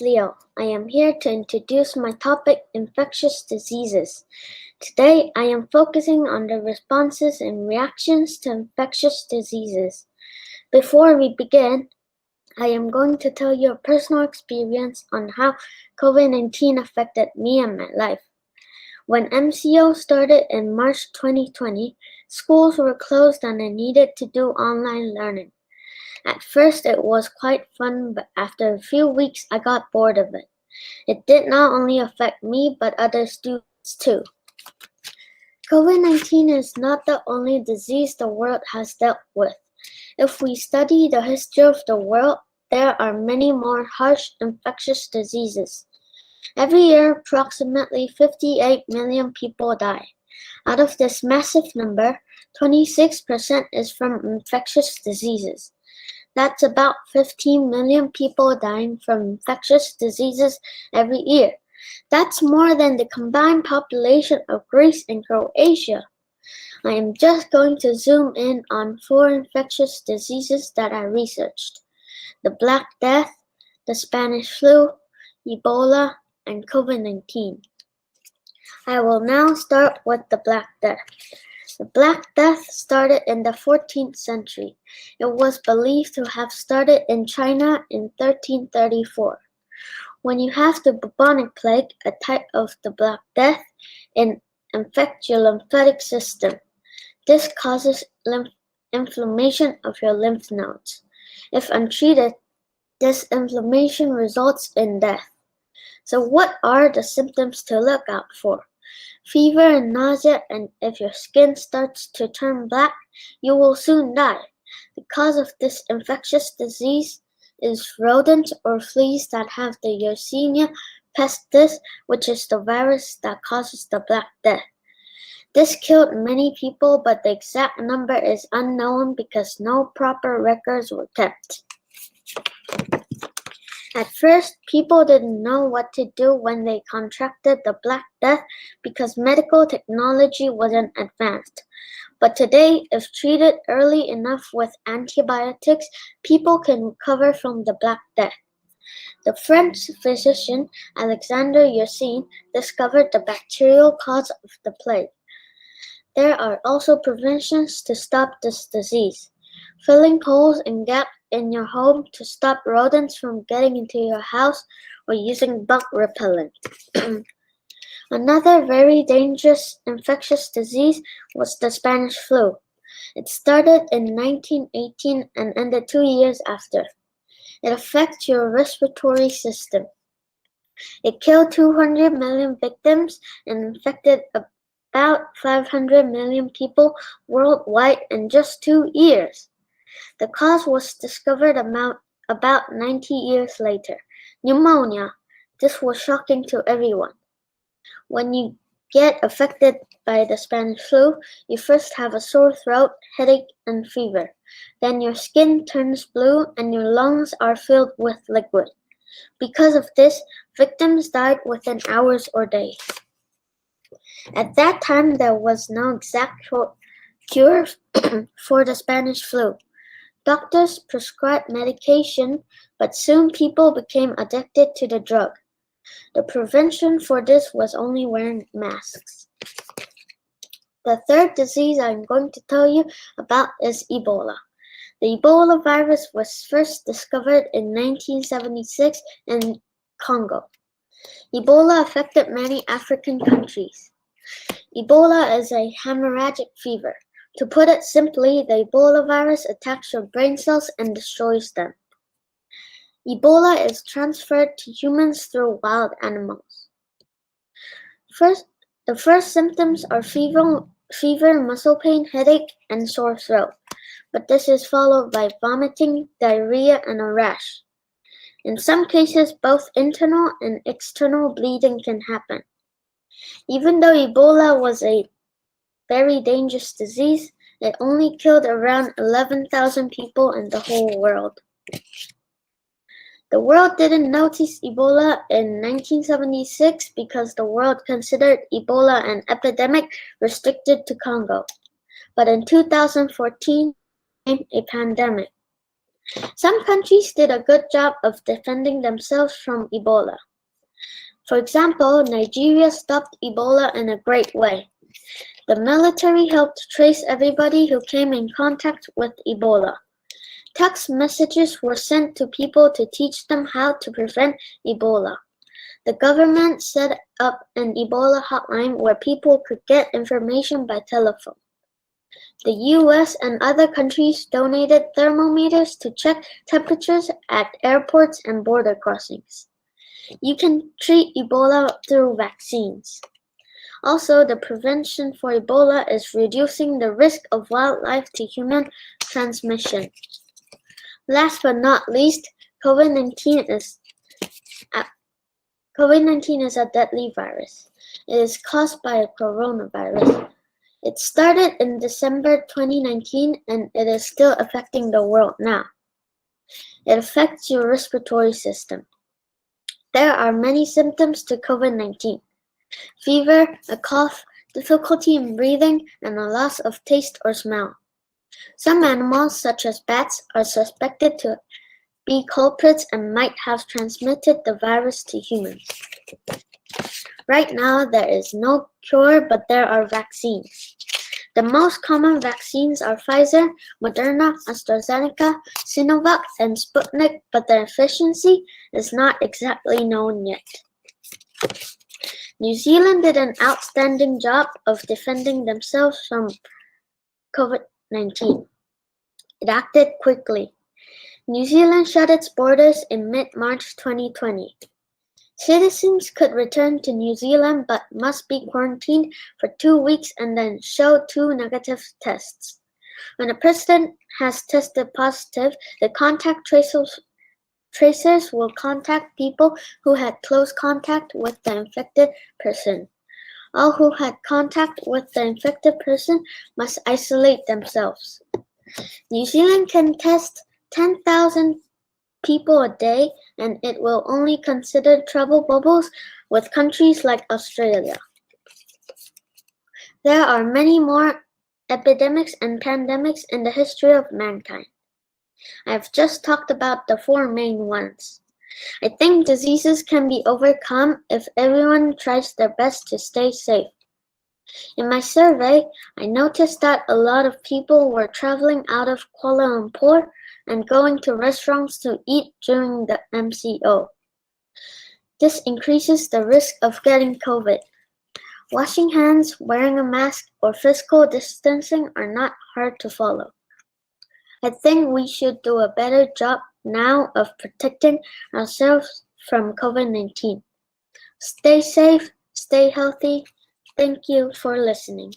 Leo. I am here to introduce my topic, infectious diseases. Today, I am focusing on the responses and reactions to infectious diseases. Before we begin, I am going to tell you a personal experience on how COVID-19 affected me and my life. When MCO started in March 2020, schools were closed and I needed to do online learning. At first it was quite fun, but after a few weeks I got bored of it. It did not only affect me, but other students too. COVID-19 is not the only disease the world has dealt with. If we study the history of the world, there are many more harsh infectious diseases. Every year, approximately 58 million people die. Out of this massive number, 26% is from infectious diseases. That's about 15 million people dying from infectious diseases every year. That's more than the combined population of Greece and Croatia. I am just going to zoom in on 4 infectious diseases that I researched: the Black Death, the Spanish flu, Ebola, and COVID-19. I will now start with the Black Death. The Black Death started in the 14th century. It was believed to have started in China in 1334. When you have the bubonic plague, a type of the Black Death, it infects your lymphatic system. This causes inflammation of your lymph nodes. If untreated, this inflammation results in death. So what are the symptoms to look out for? Fever and nausea, and if your skin starts to turn black, you will soon die. The cause of this infectious disease is rodents or fleas that have the Yersinia pestis, which is the virus that causes the Black Death. This killed many people, but the exact number is unknown because no proper records were kept. At first, people didn't know what to do when they contracted the Black Death because medical technology wasn't advanced. But today, if treated early enough with antibiotics, people can recover from the Black Death. The French physician Alexander Yersin discovered the bacterial cause of the plague. There are also preventions to stop this disease. Filling holes and gaps in your home to stop rodents from getting into your house, or using bug repellent. Another very dangerous infectious disease was the Spanish flu. It started in 1918 and ended 2 years after. It affects your respiratory system. It killed 200 million victims and infected about 500 million people worldwide in just 2 years. The cause was discovered about 90 years later. Pneumonia. This was shocking to everyone. When you get affected by the Spanish flu, you first have a sore throat, headache, and fever. Then your skin turns blue and your lungs are filled with liquid. Because of this, victims died within hours or days. At that time, there was no exact cure for the Spanish flu. Doctors prescribed medication, but soon people became addicted to the drug. The prevention for this was only wearing masks. The third disease I'm going to tell you about is Ebola. The Ebola virus was first discovered in 1976 in Congo. Ebola affected many African countries. Ebola is a hemorrhagic fever. To put it simply, the Ebola virus attacks your brain cells and destroys them. Ebola is transferred to humans through wild animals. The first symptoms are fever, muscle pain, headache, and sore throat, but this is followed by vomiting, diarrhea, and a rash. In some cases, both internal and external bleeding can happen. Even though Ebola was a very dangerous disease, it only killed around 11,000 people in the whole world. The world didn't notice Ebola in 1976 because the world considered Ebola an epidemic restricted to Congo. But in 2014, it became a pandemic. Some countries did a good job of defending themselves from Ebola. For example, Nigeria stopped Ebola in a great way. The military helped trace everybody who came in contact with Ebola. Text messages were sent to people to teach them how to prevent Ebola. The government set up an Ebola hotline where people could get information by telephone. The US and other countries donated thermometers to check temperatures at airports and border crossings. You can treat Ebola through vaccines. Also, the prevention for Ebola is reducing the risk of wildlife to human transmission. Last but not least, COVID-19 is a deadly virus. It is caused by a coronavirus. It started in December 2019 and it is still affecting the world now. It affects your respiratory system. There are many symptoms to COVID-19. Fever, a cough, difficulty in breathing, and a loss of taste or smell. Some animals, such as bats, are suspected to be culprits and might have transmitted the virus to humans. Right now, there is no cure, but there are vaccines. The most common vaccines are Pfizer, Moderna, AstraZeneca, Sinovac, and Sputnik, but their efficiency is not exactly known yet. New Zealand did an outstanding job of defending themselves from COVID-19. It acted quickly. New Zealand shut its borders in mid-March 2020. Citizens could return to New Zealand but must be quarantined for 2 weeks and then show 2 negative tests. When a person has tested positive, the contact tracers will contact people who had close contact with the infected person. All who had contact with the infected person must isolate themselves. New Zealand can test 10,000 people a day, and it will only consider travel bubbles with countries like Australia. There are many more epidemics and pandemics in the history of mankind. I have just talked about the 4 main ones. I think diseases can be overcome if everyone tries their best to stay safe. In my survey, I noticed that a lot of people were traveling out of Kuala Lumpur and going to restaurants to eat during the MCO. This increases the risk of getting COVID. Washing hands, wearing a mask, or physical distancing are not hard to follow. I think we should do a better job now of protecting ourselves from COVID-19. Stay safe, stay healthy. Thank you for listening.